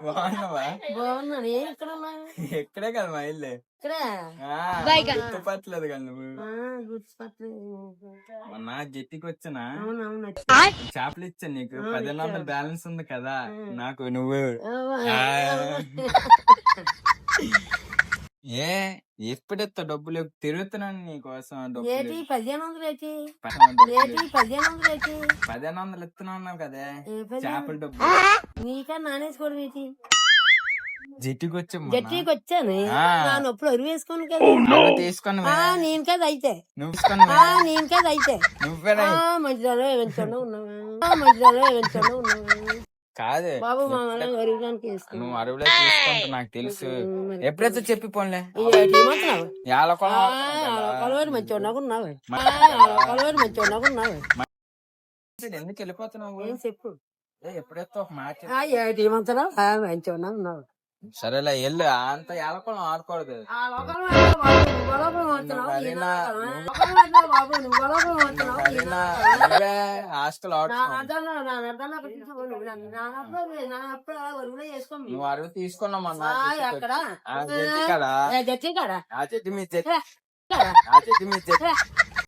బాగున్నావా? బాగున్నాను. ఏం ఇక్కడ ఉన్నా? ఎక్కడే కదా మా ఇల్లు. ఇక్కడ గుర్తుపట్టలేదు కదా నువ్వు. గుర్తుపట్టలేదు. మొన్న జట్టికి వచ్చినా అవునవును. చేపలు ఇచ్చాను నీకు. 1500 బ్యాలెన్స్ ఉంది కదా నాకు. నువ్వు ఏ ఎప్పుడెత్తా డబ్బులు తిరుగుతున్నాను నీకోసం. ఏటి 1500 ఏటి? 1500 ఇస్తున్నావు కదా చేపల డబ్బు. నీకా నానేసుకోవడం ఏంటి? జట్టికి జట్టికి వచ్చాను. నేను ఎప్పుడు అరువు వేసుకోను కదా. తీసుకున్నా నేను కదా అయితే. నువ్వు నేను కదా అయితే. మంచిదాలో ఏమంటాడో ఉన్నావా కాదు బాబు మా అరువుడానికి నువ్వు అరువులో తీసుకుంటా నాకు తెలుసు. ఎప్పుడైతే చెప్పి పోన్లే. ఎందుకు వెళ్ళిపోతున్నావు? చెప్పు. ఎప్పుడైతే ఒక మాట ఉన్నావు. సరేలే వెళ్ళు. అంత ఏలకొలం ఆడకూడదు. హాస్టల్ నువ్వు అరువు తీసుకున్నామన్నా చెట్టు మీ చెట్టు